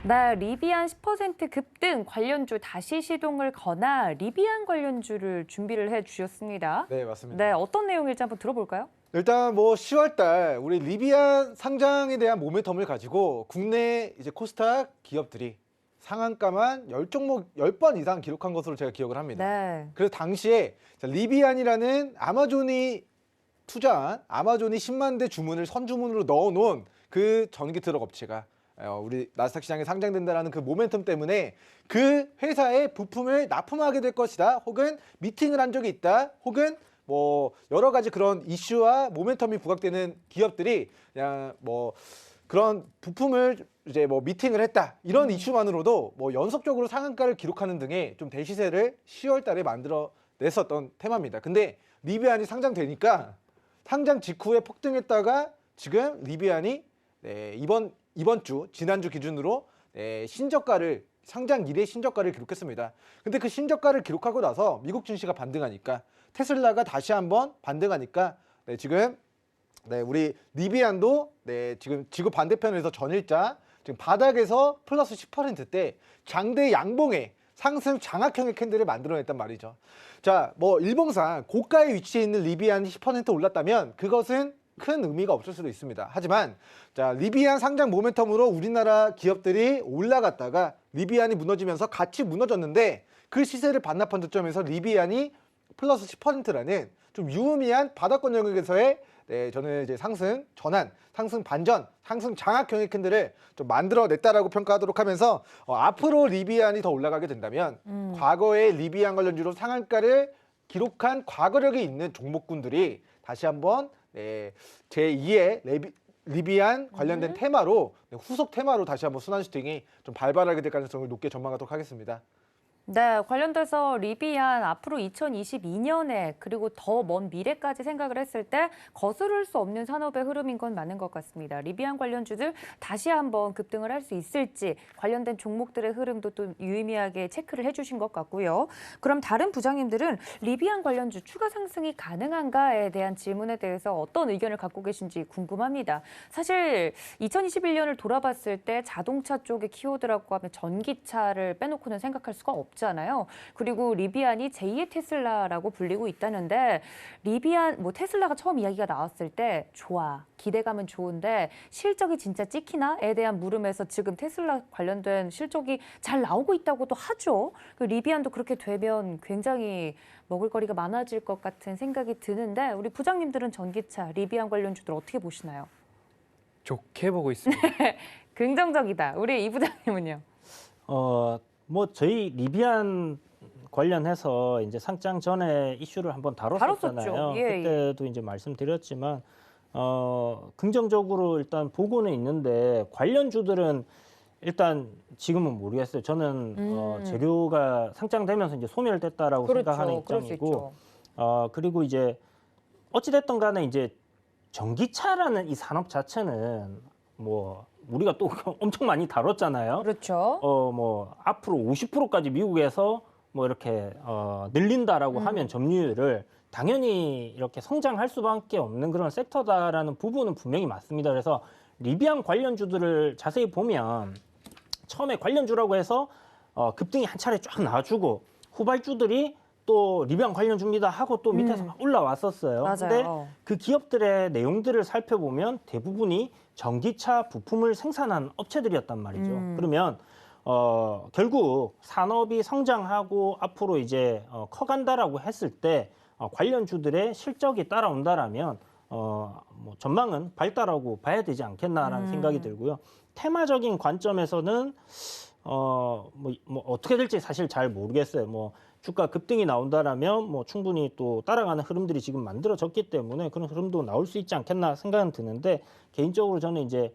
네, 리비안 10% 급등 관련주 다시 시동을 거나 리비안 관련주를 준비를 해 주셨습니다. 네, 맞습니다. 네, 어떤 내용일지 한번 들어볼까요? 일단 뭐 10월 달 우리 리비안 상장에 대한 모멘텀을 가지고 국내 이제 코스닥 기업들이 상한가만 10종목 10번 이상 기록한 것으로 제가 기억을 합니다. 네. 그래서 당시에 리비안이라는 아마존이 투자한 아마존이 10만 대 주문을 선주문으로 넣어놓은 그 전기 트럭 업체가 우리 나스닥 시장에 상장된다라는 그 모멘텀 때문에 그 회사의 부품을 납품하게 될 것이다. 혹은 미팅을 한 적이 있다. 혹은 뭐 여러 가지 그런 이슈와 모멘텀이 부각되는 기업들이 그냥 뭐 그런 부품을 이제 뭐 미팅을 했다 이런 이슈만으로도 뭐 연속적으로 상한가를 기록하는 등의 좀 대시세를 10월 달에 만들어 냈었던 테마입니다. 근데 리비안이 상장되니까 상장 직후에 폭등했다가 지금 리비안이 이번 주 지난주 기준으로 신저가를 상장 이래 신저가를 기록했습니다. 근데 그 신저가를 기록하고 나서 미국 증시가 반등하니까 테슬라가 다시 한번 반등하니까 지금 우리 리비안도 지금 지구 반대편에서 전일자 지금 바닥에서 플러스 10%대 장대 양봉의 상승 장악형의 캔들을 만들어냈단 말이죠. 자, 뭐 일봉상 고가에 위치해 있는 리비안이 10% 올랐다면 그것은 큰 의미가 없을 수도 있습니다. 하지만 자, 리비안 상장 모멘텀으로 우리나라 기업들이 올라갔다가 리비안이 무너지면서 같이 무너졌는데 그 시세를 반납한 저점에서 리비안이 플러스 10%라는 좀 유의미한 바닥권 영역에서의 저는 이제 상승 전환, 상승 반전, 상승 장악형의 캔들을 좀 만들어냈다라고 평가하도록 하면서 앞으로 리비안이 더 올라가게 된다면 과거의 리비안 관련주로 상한가를 기록한 과거력이 있는 종목군들이 다시 한번 제2의 리비안 관련된 테마로 후속 테마로 다시 한번 순환 슈팅이 좀 발발하게 될 가능성을 높게 전망하도록 하겠습니다. 네, 관련돼서 리비안 앞으로 2022년에 그리고 더 먼 미래까지 생각을 했을 때 거스를 수 없는 산업의 흐름인 건 맞는 것 같습니다. 리비안 관련주들 다시 한번 급등을 할 수 있을지 관련된 종목들의 흐름도 또 유의미하게 체크를 해주신 것 같고요. 그럼 다른 부장님들은 리비안 관련주 추가 상승이 가능한가에 대한 질문에 대해서 어떤 의견을 갖고 계신지 궁금합니다. 사실 2021년을 돌아봤을 때 자동차 쪽의 키워드라고 하면 전기차를 빼놓고는 생각할 수가 없잖아요. 그리고 리비안이 제2의 테슬라라고 불리고 있다는데 리비안 뭐 테슬라가 처음 이야기가 나왔을 때 좋아. 기대감은 좋은데 실적이 진짜 찍히나에 대한 물음에서 지금 테슬라 관련된 실적이 잘 나오고 있다고도 하죠. 그 리비안도 그렇게 되면 굉장히 먹을거리가 많아질 것 같은 생각이 드는데 우리 부장님들은 전기차, 리비안 관련주들 어떻게 보시나요? 좋게 보고 있습니다. 긍정적이다. 우리 이 부장님은요? 뭐 저희 리비안 관련해서 이제 상장 전에 이슈를 한번 다뤘었잖아요. 다뤘었죠. 예, 그때도 이제 말씀드렸지만 긍정적으로 일단 보고는 있는데 관련주들은 일단 지금은 모르겠어요. 저는 재료가 상장되면서 이제 소멸됐다라고 생각하는 그럴 수 입장이고 있죠. 그리고 이제 어찌됐든 간에 이제 전기차라는 이 산업 자체는 뭐 우리가 또 엄청 많이 다뤘잖아요. 그렇죠. 뭐 앞으로 50%까지 미국에서 뭐 이렇게 늘린다라고 하면 점유율을 당연히 이렇게 성장할 수밖에 없는 그런 섹터다라는 부분은 분명히 맞습니다. 그래서 리비안 관련주들을 자세히 보면 처음에 관련주라고 해서 급등이 한 차례 쫙 나와주고 후발주들이 또 리비안 관련주입니다 하고 또 밑에서 막 올라왔었어요. 근데 맞아요. 그 기업들의 내용들을 살펴보면 대부분이 전기차 부품을 생산하는 업체들이었단 말이죠. 그러면 결국 산업이 성장하고 앞으로 이제 커간다라고 했을 때 관련주들의 실적이 따라온다라면 뭐 전망은 밝다라고 봐야 되지 않겠나라는 생각이 들고요. 테마적인 관점에서는 뭐 어떻게 될지 사실 잘 모르겠어요. 뭐 주가 급등이 나온다라면 뭐 충분히 또 따라가는 흐름들이 지금 만들어졌기 때문에 그런 흐름도 나올 수 있지 않겠나 생각은 드는데 개인적으로 저는 이제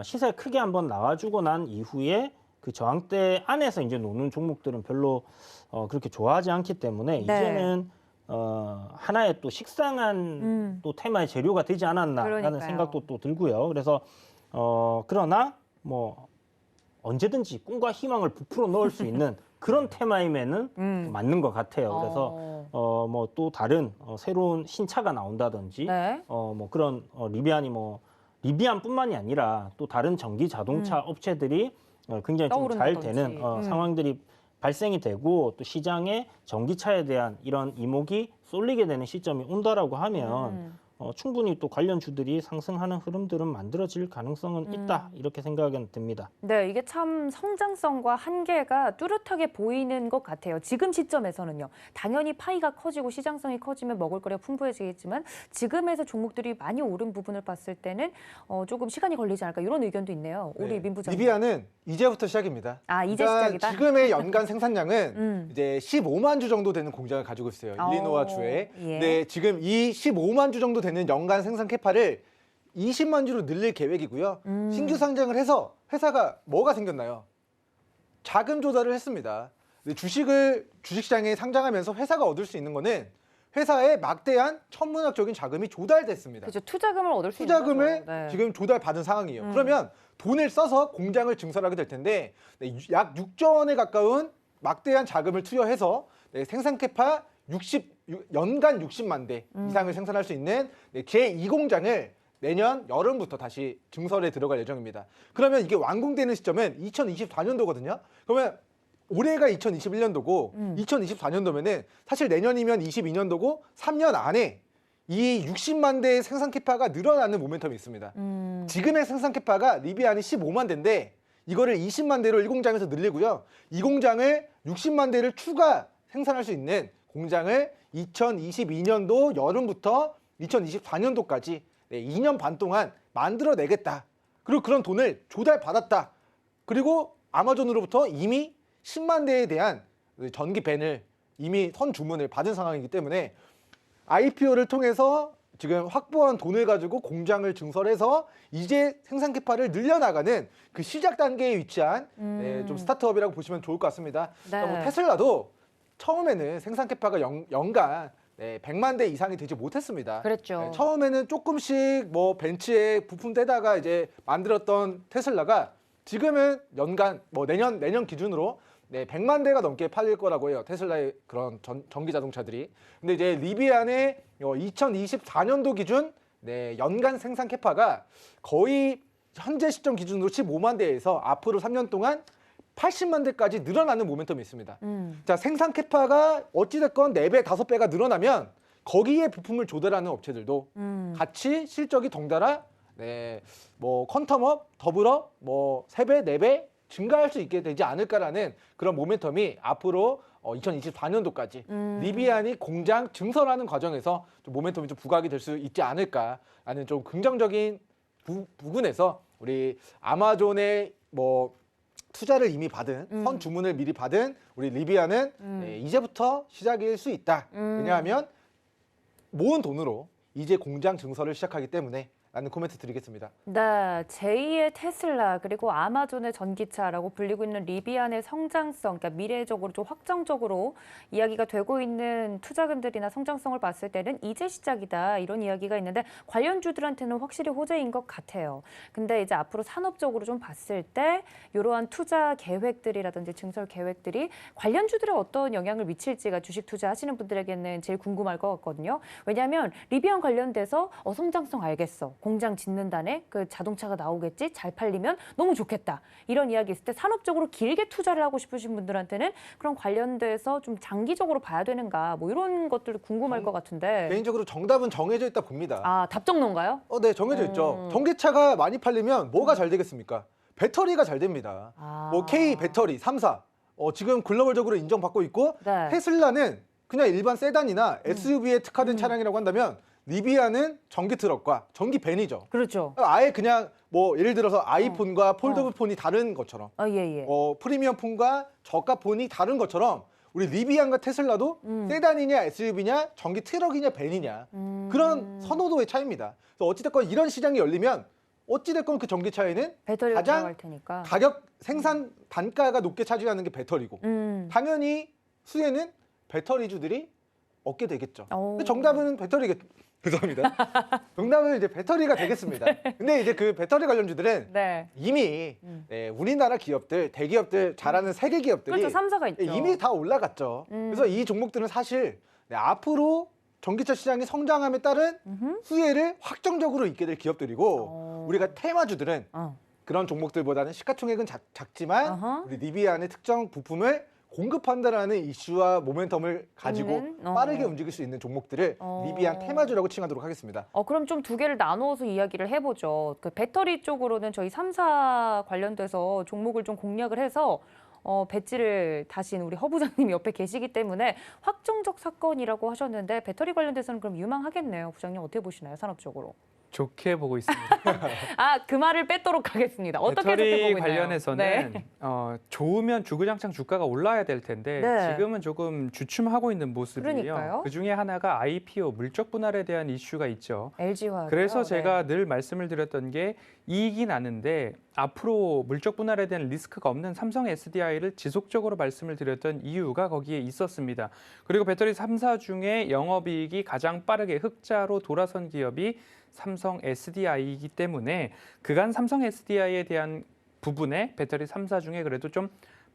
시세 크게 한번 나와주고 난 이후에 그 저항대 안에서 이제 노는 종목들은 별로 그렇게 좋아하지 않기 때문에 이제는 하나의 또 식상한 또 테마의 재료가 되지 않았나라는 그러니까요. 생각도 또 들고요. 그래서 그러나 뭐 언제든지 꿈과 희망을 부풀어 넣을 수 있는 그런 테마임에는 맞는 것 같아요. 그래서 뭐 또 다른 새로운 신차가 나온다든지 네. 뭐 그런 리비안이 뭐 리비안뿐만이 아니라 또 다른 전기 자동차 업체들이 굉장히 좀 잘 떠오른다든지. 되는 상황들이 발생이 되고 또 시장에 전기차에 대한 이런 이목이 쏠리게 되는 시점이 온다라고 하면 충분히 또 관련 주들이 상승하는 흐름들은 만들어질 가능성은 있다 이렇게 생각은 듭니다. 네, 이게 참 성장성과 한계가 뚜렷하게 보이는 것 같아요. 지금 시점에서는요. 당연히 파이가 커지고 시장성이 커지면 먹을 거리가 풍부해지겠지만 지금에서 종목들이 많이 오른 부분을 봤을 때는 조금 시간이 걸리지 않을까 이런 의견도 있네요. 우리 네. 민 부장님. 리비아는 이제부터 시작입니다. 아, 이제 일단 시작이다? 지금의 연간 생산량은 음. 이제 15만 주 정도 되는 공장을 가지고 있어요. 일리노아 주에. 예. 네, 지금 이 15만 주 정도 되는 연간 생산 캐파를 20만 주로 늘릴 계획이고요. 신규 상장을 해서 회사가 뭐가 생겼나요? 자금 조달을 했습니다. 근데 주식시장에 상장하면서 회사가 얻을 수 있는 거는 회사의 막대한 천문학적인 자금이 조달됐습니다. 그렇죠. 투자금을 얻을 수 있는 투자금을 거죠. 네. 지금 조달받은 상황이에요. 그러면 돈을 써서 공장을 증설하게 될 텐데 네, 약 6조 원에 가까운 막대한 자금을 투여해서 네, 생산 캐파 연간 60만 대 이상을 생산할 수 있는 네, 제2공장을 내년 여름부터 다시 증설에 들어갈 예정입니다. 그러면 이게 완공되는 시점은 2024년도거든요. 그러면 올해가 2021년도고 2024년도면은 사실 내년이면 22년도고 3년 안에 이 60만 대의 생산 캐파가 늘어나는 모멘텀이 있습니다. 지금의 생산 캐파가 리비안이 15만 대인데 이거를 20만 대로 1공장에서 늘리고요. 이 공장을 60만 대를 추가 생산할 수 있는 공장을 2022년도 여름부터 2024년도까지 2년 반 동안 만들어내겠다. 그리고 그런 돈을 조달받았다. 그리고 아마존으로부터 이미 10만 대에 대한 전기 밴을 이미 선주문을 받은 상황이기 때문에 IPO를 통해서 지금 확보한 돈을 가지고 공장을 증설해서 이제 생산 캐파를 늘려나가는 그 시작 단계에 위치한 좀 스타트업이라고 보시면 좋을 것 같습니다. 네. 뭐 테슬라도 처음에는 생산 캐파가 연간 100만 대 이상이 되지 못했습니다. 그랬죠. 처음에는 조금씩 뭐 벤츠에 부품 떼다가 이제 만들었던 테슬라가 지금은 연간 뭐 내년 기준으로 100만 대가 넘게 팔릴 거라고 해요. 테슬라의 그런 전기 자동차들이. 근데 이제 리비안의 2024년도 기준 연간 생산 캐파가 거의 현재 시점 기준으로 15만 대에서 앞으로 3년 동안 80만 대까지 늘어나는 모멘텀이 있습니다. 자, 생산 캐파가 어찌됐건 4배, 5배가 늘어나면 거기에 부품을 조달하는 업체들도 같이 실적이 덩달아 뭐 퀀텀업, 더블업, 뭐 3배, 4배 증가할 수 있게 되지 않을까라는 그런 모멘텀이 앞으로 2024년도까지 리비안이 공장 증설하는 과정에서 좀 모멘텀이 좀 부각이 될 수 있지 않을까라는 좀 긍정적인 부분에서 우리 아마존의 뭐 투자를 이미 받은 선 주문을 미리 받은 우리 리비안은 이제부터 시작일 수 있다. 왜냐하면 모은 돈으로 이제 공장 증설을 시작하기 때문에 라는 코멘트 드리겠습니다. 네, 제2의 테슬라 그리고 아마존의 전기차라고 불리고 있는 리비안의 성장성, 그러니까 미래적으로 좀 확정적으로 이야기가 되고 있는 투자금들이나 성장성을 봤을 때는 이제 시작이다 이런 이야기가 있는데 관련주들한테는 확실히 호재인 것 같아요. 근데 이제 앞으로 산업적으로 좀 봤을 때 이러한 투자 계획들이라든지 증설 계획들이 관련주들에 어떤 영향을 미칠지가 주식 투자하시는 분들에게는 제일 궁금할 것 같거든요. 왜냐하면 리비안 관련돼서 성장성 알겠어. 공장 짓는다네, 그 자동차가 나오겠지, 잘 팔리면 너무 좋겠다. 이런 이야기 있을 때 산업적으로 길게 투자를 하고 싶으신 분들한테는 그런 관련돼서 좀 장기적으로 봐야 되는가, 뭐 이런 것들도 궁금할 것 같은데. 개인적으로 정답은 정해져 있다 봅니다. 아, 답정론가요? 네, 정해져 있죠. 전기차가 많이 팔리면 뭐가 잘 되겠습니까? 배터리가 잘 됩니다. 아. 뭐 K 배터리 3사 지금 글로벌적으로 인정받고 있고 네. 테슬라는 그냥 일반 세단이나 SUV에 특화된 차량이라고 한다면 리비안은 전기 트럭과 전기 밴이죠. 그렇죠. 아예 그냥 뭐 예를 들어서 아이폰과 폴더블 폰이 다른 것처럼 예. 프리미엄 폰과 저가 폰이 다른 것처럼 우리 리비안과 테슬라도 세단이냐 SUV냐 전기 트럭이냐 밴이냐 그런 선호도의 차이입니다. 그래서 어찌됐건 이런 시장이 열리면 어찌됐건 그 전기차에는 배터리가 가장 들어갈 테니까. 가격 생산 단가가 높게 차지하는 게 배터리고 당연히 수혜는 배터리주들이 얻게 되겠죠. 근데 정답은 죄송합니다. 정답은 이제 배터리가 되겠습니다. 근데 이제 그 배터리 관련주들은 네. 이미 우리나라 기업들, 대기업들 잘하는 세계 기업들이 그렇죠. 3사가 있죠. 이미 다 올라갔죠. 그래서 이 종목들은 사실 앞으로 전기차 시장이 성장함에 따른 수혜를 확정적으로 입게 될 기업들이고 우리가 테마주들은 그런 종목들보다는 시가총액은 작지만 어허. 우리 리비안의 특정 부품을 공급한다라는 이슈와 모멘텀을 가지고 있는? 빠르게 움직일 수 있는 종목들을 리비안 테마주라고 칭하도록 하겠습니다. 그럼 좀 두 개를 나누어서 이야기를 해보죠. 그 배터리 쪽으로는 저희 3사 관련돼서 종목을 좀 공략을 해서 배지를 다신 우리 허 부장님이 옆에 계시기 때문에 확정적 사건이라고 하셨는데 배터리 관련돼서는 그럼 유망하겠네요. 부장님 어떻게 보시나요? 산업적으로. 좋게 보고 있습니다. 그 말을 뺏도록 하겠습니다. 어떻게 배터리 좋게 보고 있나요? 관련해서는 네. 좋으면 주구장창 주가가 올라야 될 텐데 네. 지금은 조금 주춤하고 있는 모습이에요. 그러니까요. 그중에 하나가 IPO 물적 분할에 대한 이슈가 있죠. LG화학. 그래서 제가 늘 말씀을 드렸던 게 이익이 나는데 앞으로 물적 분할에 대한 리스크가 없는 삼성 SDI를 지속적으로 말씀을 드렸던 이유가 거기에 있었습니다. 그리고 배터리 3사 중에 영업이익이 가장 빠르게 흑자로 돌아선 기업이 삼성 SDI이기 때문에 그간 삼성 SDI에 대한 부분에 배터리 3사 중에 그래도 좀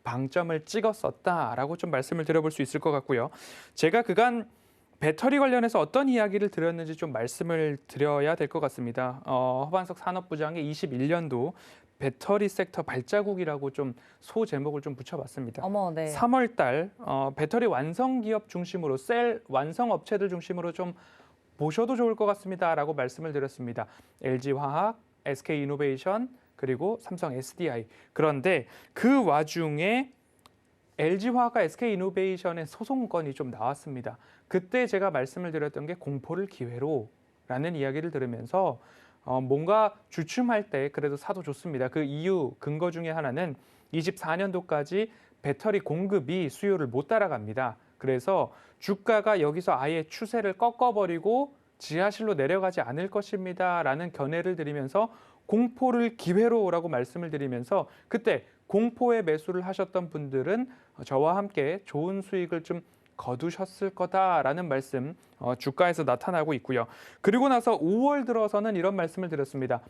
방점을 찍었었다라고 좀 말씀을 드려볼 수 있을 것 같고요. 제가 그간 배터리 관련해서 어떤 이야기를 드렸는지 좀 말씀을 드려야 될 것 같습니다. 허반석 산업부장의 21년도 배터리 섹터 발자국이라고 좀 소제목을 좀 붙여봤습니다. 어머, 네. 3월 달 배터리 완성 기업 중심으로 셀 완성 업체들 중심으로 좀 보셔도 좋을 것 같습니다라고 말씀을 드렸습니다. LG화학, SK이노베이션 그리고 삼성 SDI. 그런데 그 와중에 LG화학과 SK이노베이션의 소송건이 좀 나왔습니다. 그때 제가 말씀을 드렸던 게 공포를 기회로라는 이야기를 들으면서 뭔가 주춤할 때 그래도 사도 좋습니다. 그 이유 근거 중에 하나는 24년도까지 배터리 공급이 수요를 못 따라갑니다. 그래서 주가가 여기서 아예 추세를 꺾어버리고 지하실로 내려가지 않을 것입니다라는 견해를 드리면서 공포를 기회로라고 말씀을 드리면서 그때 공포에 매수를 하셨던 분들은 저와 함께 좋은 수익을 좀 거두셨을 거다라는 말씀 주가에서 나타나고 있고요. 그리고 나서 5월 들어서는 이런 말씀을 드렸습니다.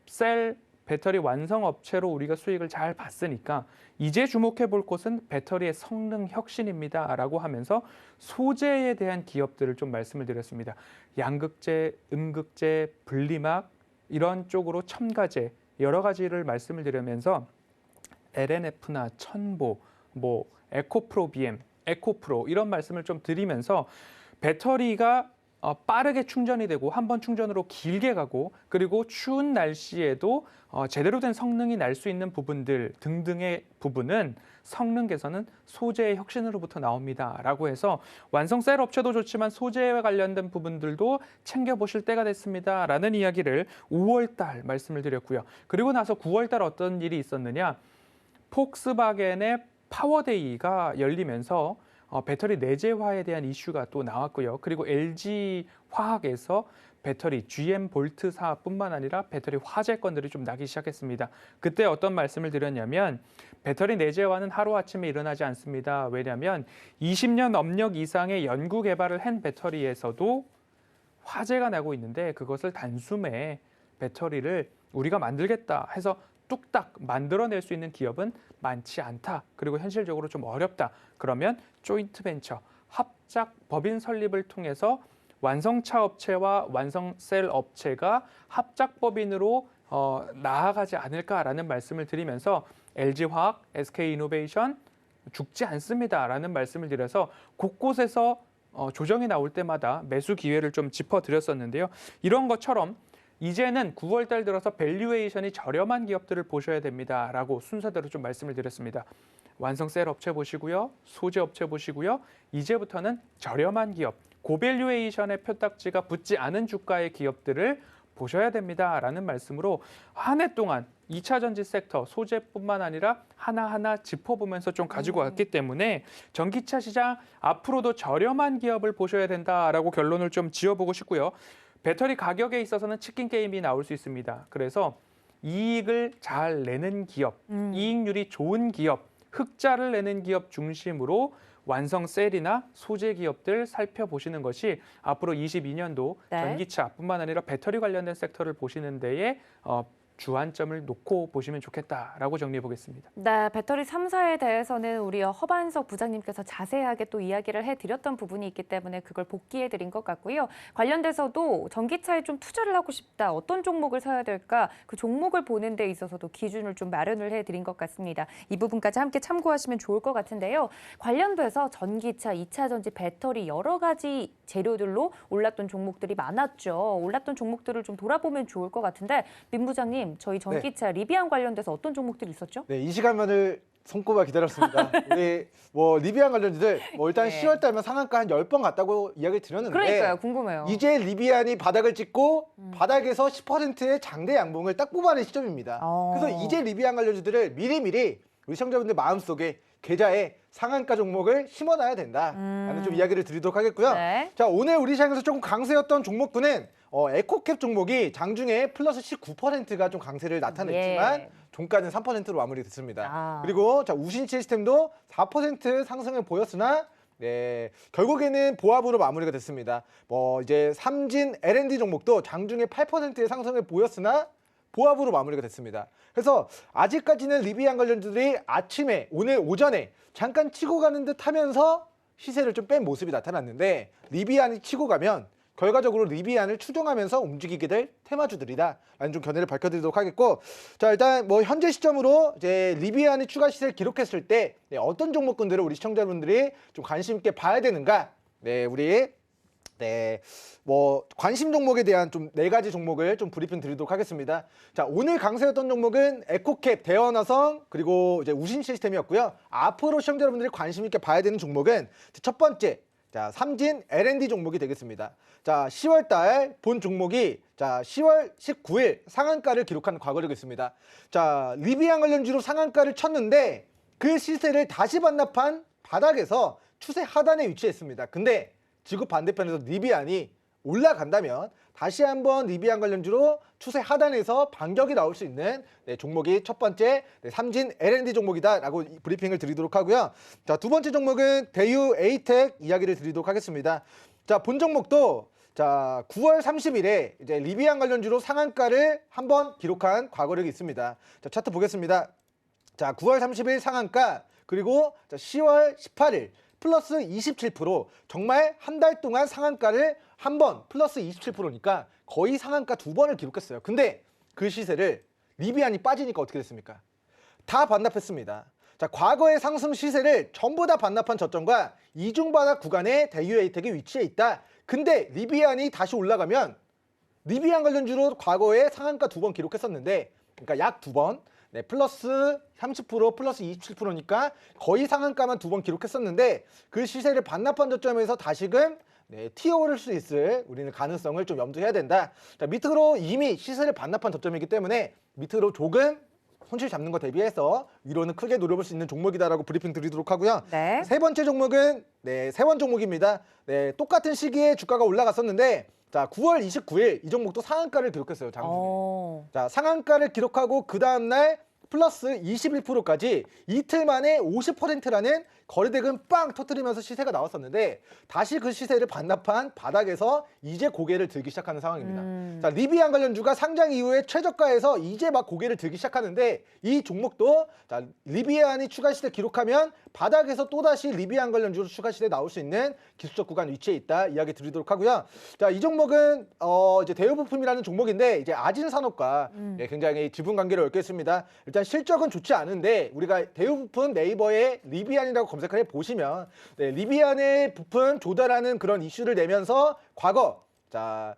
셀 배터리 완성 업체로 우리가 수익을 잘 봤으니까 이제 주목해 볼 곳은 배터리의 성능 혁신입니다라고 하면서 소재에 대한 기업들을 좀 말씀을 드렸습니다. 양극재, 음극재, 분리막 이런 쪽으로 첨가재 여러 가지를 말씀을 드리면서 LNF나 천보, 에코프로 BM, 에코프로 이런 말씀을 좀 드리면서 배터리가 빠르게 충전이 되고 한 번 충전으로 길게 가고 그리고 추운 날씨에도 제대로 된 성능이 날 수 있는 부분들 등등의 부분은 성능 개선은 소재의 혁신으로부터 나옵니다라고 해서 완성 셀 업체도 좋지만 소재와 관련된 부분들도 챙겨보실 때가 됐습니다라는 이야기를 5월 달 말씀을 드렸고요. 그리고 나서 9월 달 어떤 일이 있었느냐. 폭스바겐의 파워데이가 열리면서 배터리 내재화에 대한 이슈가 또 나왔고요. 그리고 LG화학에서 배터리 GM 볼트 사업뿐만 아니라 배터리 화재 건들이 좀 나기 시작했습니다. 그때 어떤 말씀을 드렸냐면 배터리 내재화는 하루아침에 일어나지 않습니다. 왜냐하면 20년 업력 이상의 연구 개발을 한 배터리에서도 화재가 나고 있는데 그것을 단숨에 배터리를 우리가 만들겠다 해서 뚝딱 만들어낼 수 있는 기업은 많지 않다. 그리고 현실적으로 좀 어렵다. 그러면 조인트 벤처, 합작 법인 설립을 통해서 완성차 업체와 완성 셀 업체가 합작 법인으로 나아가지 않을까라는 말씀을 드리면서 LG화학, SK이노베이션 죽지 않습니다라는 말씀을 드려서 곳곳에서 조정이 나올 때마다 매수 기회를 좀 짚어드렸었는데요. 이런 것처럼 이제는 9월 달 들어서 밸류에이션이 저렴한 기업들을 보셔야 됩니다라고 순서대로 좀 말씀을 드렸습니다. 완성 셀 업체 보시고요. 소재 업체 보시고요. 이제부터는 저렴한 기업, 고밸류에이션의 표딱지가 붙지 않은 주가의 기업들을 보셔야 됩니다라는 말씀으로 한 해 동안 2차 전지 섹터 소재뿐만 아니라 하나하나 짚어보면서 좀 가지고 왔기 때문에 전기차 시장 앞으로도 저렴한 기업을 보셔야 된다라고 결론을 좀 지어보고 싶고요. 배터리 가격에 있어서는 치킨 게임이 나올 수 있습니다. 그래서 이익을 잘 내는 기업, 이익률이 좋은 기업, 흑자를 내는 기업 중심으로 완성 셀이나 소재 기업들 살펴보시는 것이 앞으로 22년도 네. 전기차뿐만 아니라 배터리 관련된 섹터를 보시는 데에 주안점을 놓고 보시면 좋겠다라고 정리해 보겠습니다. 네, 배터리 3사에 대해서는 우리 허반석 부장님께서 자세하게 또 이야기를 해드렸던 부분이 있기 때문에 그걸 복기해드린 것 같고요. 관련돼서도 전기차에 좀 투자를 하고 싶다, 어떤 종목을 사야 될까, 그 종목을 보는 데 있어서도 기준을 좀 마련을 해드린 것 같습니다. 이 부분까지 함께 참고하시면 좋을 것 같은데요. 관련돼서 전기차, 2차 전지, 배터리 여러 가지 재료들로 올랐던 종목들이 많았죠. 올랐던 종목들을 좀 돌아보면 좋을 것 같은데 민 부장님, 저희 전기차 리비안 관련돼서 어떤 종목들이 있었죠? 네, 이 시간만을 손꼽아 기다렸습니다. 우리 리비안 관련주들 일단 네. 10월 달면 상한가 한 10번 갔다고 이야기 드렸는데 그러니까요, 궁금해요. 이제 리비안이 바닥을 찍고 바닥에서 10%의 장대 양봉을 딱 뽑아낸 시점입니다. 그래서 이제 리비안 관련주들을 미리미리 우리 시청자분들 마음속에 계좌에 상한가 종목을 심어놔야 된다라는 좀 이야기를 드리도록 하겠고요. 네. 자, 오늘 우리 시장에서 조금 강세였던 종목군은 에코캡 종목이 장중에 플러스 19%가 좀 강세를 나타냈지만 예. 종가는 3%로 마무리됐습니다. 아. 그리고 자, 우신 시스템도 4% 상승을 보였으나 네, 결국에는 보합으로 마무리가 됐습니다. 이제 삼진 L&D 종목도 장중에 8%의 상승을 보였으나 보합으로 마무리가 됐습니다. 그래서 아직까지는 리비안 관련주들이 아침에 오늘 오전에 잠깐 치고 가는 듯 하면서 시세를 좀 뺀 모습이 나타났는데 리비안이 치고 가면 결과적으로 리비안을 추종하면서 움직이게 될 테마주들이다라는 좀 견해를 밝혀드리도록 하겠고, 자, 일단 현재 시점으로 이제 리비안이 추가 시세를 기록했을 때 어떤 종목군들을 우리 시청자분들이 좀 관심 있게 봐야 되는가? 네, 우리 관심 종목에 대한 좀 4가지 종목을 좀 브리핑 드리도록 하겠습니다. 자, 오늘 강세였던 종목은 에코캡, 대원화성, 그리고 이제 우신 시스템이었고요. 앞으로 시청자 여러분들이 관심 있게 봐야 되는 종목은 첫 번째, 자, 삼진 L&D 종목이 되겠습니다. 자, 10월 달 본 종목이 자, 10월 19일 상한가를 기록한 과거력이 있습니다. 자, 리비안 관련주로 상한가를 쳤는데 그 시세를 다시 반납한 바닥에서 추세 하단에 위치했습니다. 근데 지구 반대편에서 리비안이 올라간다면 다시 한번 리비안 관련주로 추세 하단에서 반격이 나올 수 있는 종목이 첫 번째 삼진 L&D 종목이다라고 브리핑을 드리도록 하고요. 자, 두 번째 종목은 대유 에이텍 이야기를 드리도록 하겠습니다. 자, 본 종목도 자, 9월 30일에 이제 리비안 관련주로 상한가를 한번 기록한 과거력이 있습니다. 자, 차트 보겠습니다. 자, 9월 30일 상한가, 그리고 자, 10월 18일 플러스 27%, 정말 한 달 동안 상한가를 한 번 플러스 27%니까 거의 상한가 2번을 기록했어요. 근데 그 시세를 리비안이 빠지니까 어떻게 됐습니까? 다 반납했습니다. 자, 과거의 상승 시세를 전부 다 반납한 저점과 이중바닥 구간에 대유 에이텍이 위치해 있다. 근데 리비안이 다시 올라가면 리비안 관련주로 과거에 상한가 2번 기록했었는데, 그러니까 약 2번, 네, 플러스 30%, 플러스 27%니까 거의 상한가만 2번 기록했었는데 그 시세를 반납한 저점에서 다시금 튀어오를 수 있을 우리는 가능성을 좀 염두해야 된다. 자, 밑으로 이미 시세를 반납한 저점이기 때문에 밑으로 조금 손실 잡는 거 대비해서 위로는 크게 노려볼 수 있는 종목이다라고 브리핑 드리도록 하고요. 네. 세 번째 종목은 세원 종목입니다. 똑같은 시기에 주가가 올라갔었는데 자, 9월 29일 이 종목도 상한가를 기록했어요. 장중에. 자, 상한가를 기록하고 그 다음날 플러스 21%까지 이틀 만에 50%라는 거래대금 빵 터뜨리면서 시세가 나왔었는데 다시 그 시세를 반납한 바닥에서 이제 고개를 들기 시작하는 상황입니다. 자, 리비안 관련주가 상장 이후에 최저가에서 이제 막 고개를 들기 시작하는데 이 종목도 자, 리비안이 추가 시세 기록하면 바닥에서 또다시 리비안 관련주로 추가 시세 나올 수 있는 기술적 구간 위치에 있다 이야기 드리도록 하고요. 자, 이 종목은 이제 대우부품이라는 종목인데 이제 아진산업과 굉장히 지분 관계를 얽혀 있습니다. 일단 실적은 좋지 않은데 우리가 대우부품 네이버에 리비안이라고 검색을 해 보시면 리비안의 부품 조달하는 그런 이슈를 내면서 과거 자,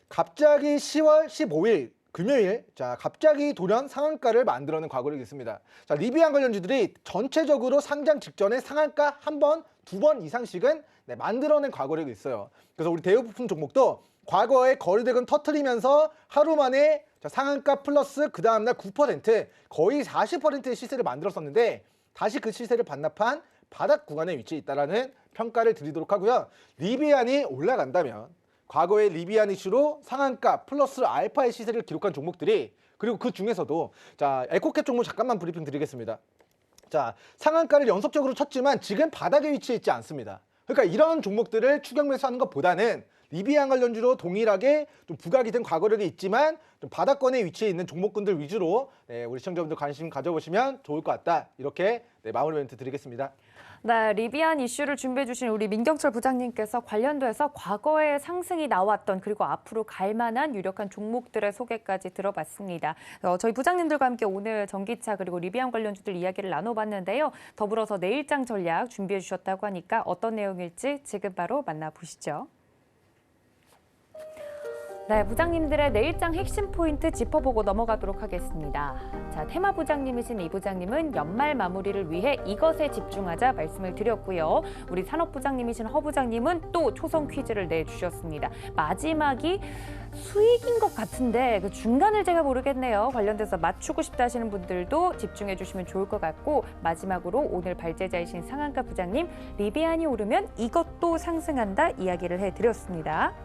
갑자기 10월 15일 금요일 자, 갑자기 돌연 상한가를 만들어낸 과거력이 있습니다. 자, 리비안 관련주들이 전체적으로 상장 직전에 상한가 한 번, 2번 이상씩은 만들어낸 과거력이 있어요. 그래서 우리 대우부품 종목도 과거에 거래대금 터트리면서 하루 만에 자, 상한가 플러스 그 다음날 9% 거의 40%의 시세를 만들었었는데 다시 그 시세를 반납한 바닥 구간에 위치해 있다라는 평가를 드리도록 하고요. 리비안이 올라간다면 과거의 리비안 이슈로 상한가 플러스 알파의 시세를 기록한 종목들이, 그리고 그 중에서도 자, 에코캡 종목 잠깐만 브리핑 드리겠습니다. 자, 상한가를 연속적으로 쳤지만 지금 바닥에 위치해 있지 않습니다. 그러니까 이런 종목들을 추격 매수하는 것보다는 리비안 관련주로 동일하게 좀 부각이 된 과거력이 있지만 좀 바닥권에 위치해 있는 종목군들 위주로 우리 시청자분들 관심 가져보시면 좋을 것 같다. 이렇게 마무리 멘트 드리겠습니다. 네, 리비안 이슈를 준비해 주신 우리 민경철 부장님께서 관련돼서 과거에 상승이 나왔던 그리고 앞으로 갈 만한 유력한 종목들의 소개까지 들어봤습니다. 저희 부장님들과 함께 오늘 전기차 그리고 리비안 관련주들 이야기를 나눠봤는데요. 더불어서 내일장 전략 준비해 주셨다고 하니까 어떤 내용일지 지금 바로 만나보시죠. 네, 부장님들의 내일장 핵심 포인트 짚어보고 넘어가도록 하겠습니다. 자, 테마 부장님이신 이 부장님은 연말 마무리를 위해 이것에 집중하자 말씀을 드렸고요. 우리 산업부장님이신 허 부장님은 또 초성 퀴즈를 내주셨습니다. 마지막이 수익인 것 같은데 그 중간을 제가 모르겠네요. 관련돼서 맞추고 싶다 하시는 분들도 집중해 주시면 좋을 것 같고 마지막으로 오늘 발제자이신 상한가 부장님, 리비안이 오르면 이것도 상승한다 이야기를 해드렸습니다.